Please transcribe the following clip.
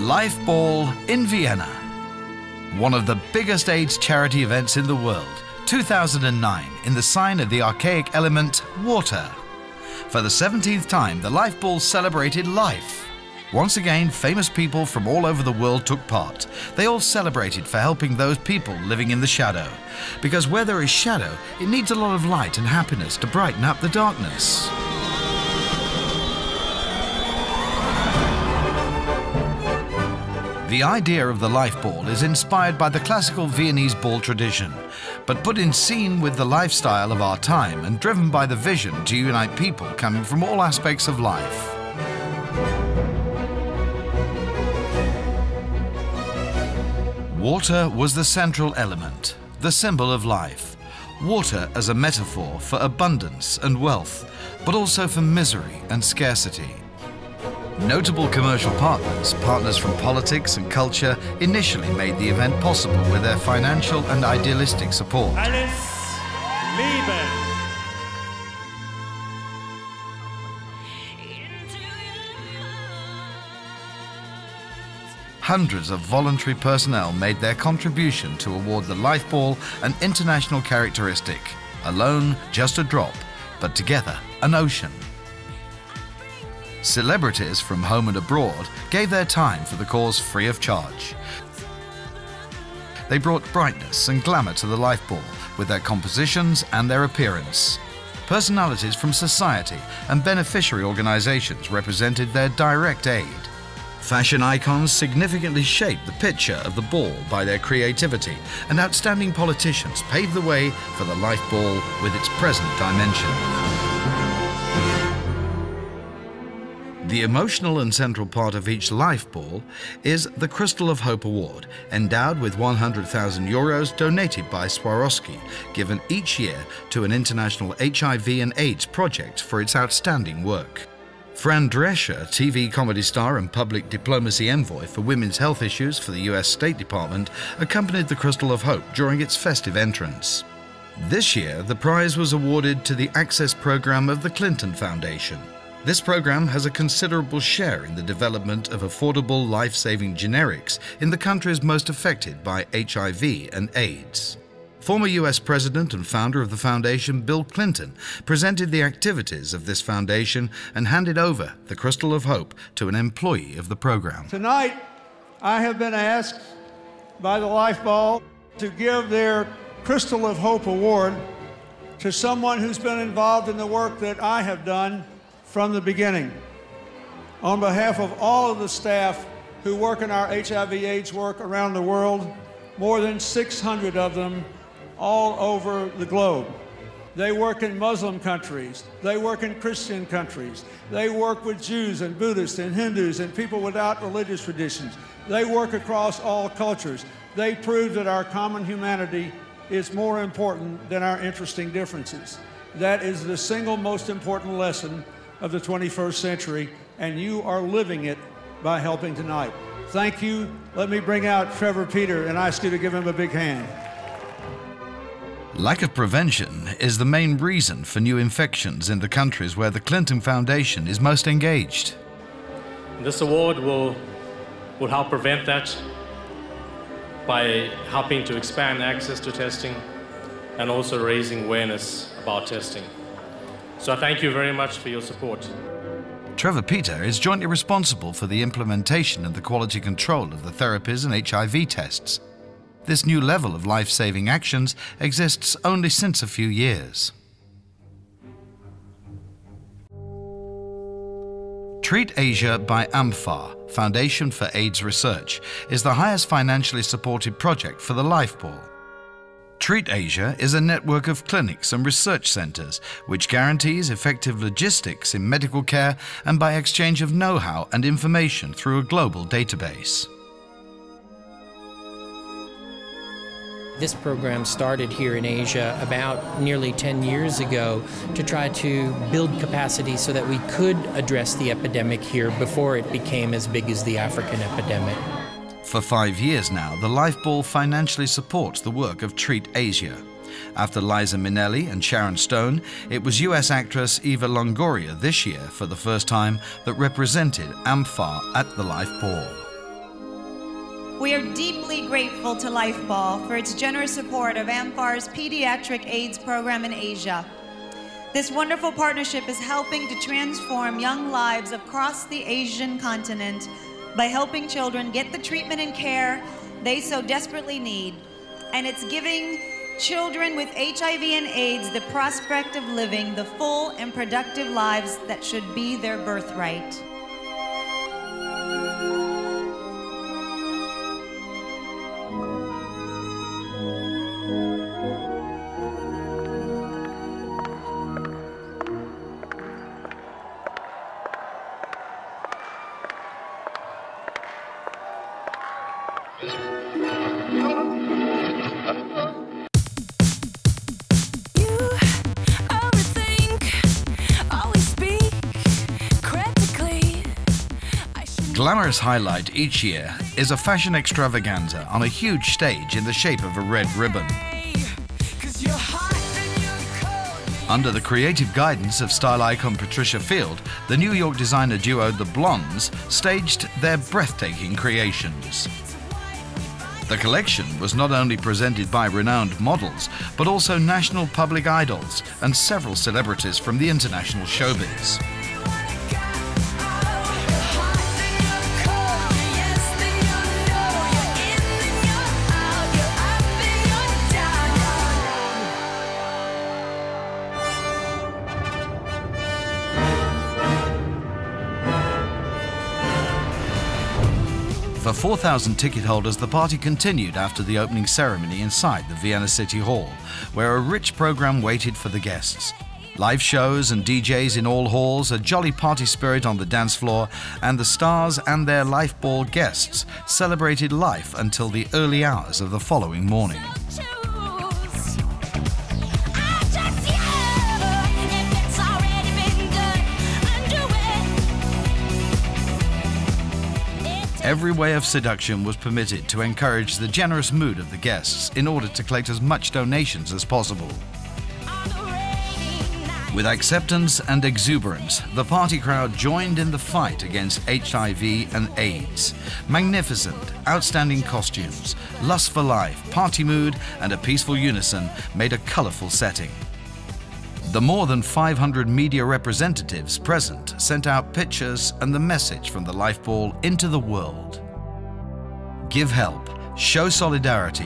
Life Ball in Vienna. One of the biggest AIDS charity events in the world, 2009, in the sign of the archaic element, water. For the 17th time, the Life Ball celebrated life. Once again, famous people from all over the world took part. They all celebrated for helping those people living in the shadow. Because where there is shadow, it needs a lot of light and happiness to brighten up the darkness. The idea of the Life Ball is inspired by the classical Viennese ball tradition, but put in scene with the lifestyle of our time and driven by the vision to unite people coming from all aspects of life. Water was the central element, the symbol of life. Water as a metaphor for abundance and wealth, but also for misery and scarcity. Notable commercial partners from politics and culture, initially made the event possible with their financial and idealistic support. Alles Liebe. Hundreds of voluntary personnel made their contribution to award the Life Ball an international characteristic. Alone, just a drop, but together, an ocean. Celebrities from home and abroad gave their time for the cause free of charge. They brought brightness and glamour to the Life Ball with their compositions and their appearance. Personalities from society and beneficiary organizations represented their direct aid. Fashion icons significantly shaped the picture of the ball by their creativity, and outstanding politicians paved the way for the Life Ball with its present dimension. The emotional and central part of each Life Ball is the Crystal of Hope Award, endowed with 100,000 euros donated by Swarovski, given each year to an international HIV and AIDS project for its outstanding work. Fran Drescher, TV comedy star and public diplomacy envoy for women's health issues for the US State Department, accompanied the Crystal of Hope during its festive entrance. This year, the prize was awarded to the Access Program of the Clinton Foundation. This program has a considerable share in the development of affordable life-saving generics in the countries most affected by HIV and AIDS. Former US President and founder of the foundation, Bill Clinton, presented the activities of this foundation and handed over the Crystal of Hope to an employee of the program. Tonight, I have been asked by the Life Ball to give their Crystal of Hope Award to someone who's been involved in the work that I have done from the beginning. On behalf of all of the staff who work in our HIV/AIDS work around the world, more than 600 of them all over the globe. They work in Muslim countries, they work in Christian countries, they work with Jews and Buddhists and Hindus and people without religious traditions. They work across all cultures. They prove that our common humanity is more important than our interesting differences. That is the single most important lesson of the 21st century, and you are living it by helping tonight. Thank you. Let me bring out Trevor Peter and ask you to give him a big hand. Lack of prevention is the main reason for new infections in the countries where the Clinton Foundation is most engaged. This award will help prevent that by helping to expand access to testing and also raising awareness about testing. So I thank you very much for your support. Trevor Peter is jointly responsible for the implementation and the quality control of the therapies and HIV tests. This new level of life-saving actions exists only since a few years. Treat Asia by AMFAR, Foundation for AIDS Research, is the highest financially supported project for the Life Ball. Treat Asia is a network of clinics and research centers which guarantees effective logistics in medical care and by exchange of know-how and information through a global database. This program started here in Asia about nearly 10 years ago to try to build capacity so that we could address the epidemic here before it became as big as the African epidemic. For 5 years now, the Life Ball financially supports the work of Treat Asia. After Liza Minnelli and Sharon Stone, it was US actress Eva Longoria this year for the first time that represented AMFAR at the Life Ball. We are deeply grateful to Lifeball for its generous support of AMFAR's pediatric AIDS program in Asia. This wonderful partnership is helping to transform young lives across the Asian continent by helping children get the treatment and care they so desperately need. And it's giving children with HIV and AIDS the prospect of living the full and productive lives that should be their birthright. Glamour's highlight each year is a fashion extravaganza on a huge stage in the shape of a red ribbon. Under the creative guidance of style icon Patricia Field, the New York designer duo The Blondes staged their breathtaking creations. The collection was not only presented by renowned models, but also national public idols and several celebrities from the international showbiz. For 4,000 ticket holders, the party continued after the opening ceremony inside the Vienna City Hall, where a rich program waited for the guests. Live shows and DJs in all halls, a jolly party spirit on the dance floor, and the stars and their Lifeball guests celebrated life until the early hours of the following morning. Every way of seduction was permitted to encourage the generous mood of the guests in order to collect as much donations as possible. With acceptance and exuberance, the party crowd joined in the fight against HIV and AIDS. Magnificent, outstanding costumes, lust for life, party mood, and a peaceful unison made a colorful setting. The more than 500 media representatives present sent out pictures and the message from the Lifeball into the world. Give help, show solidarity,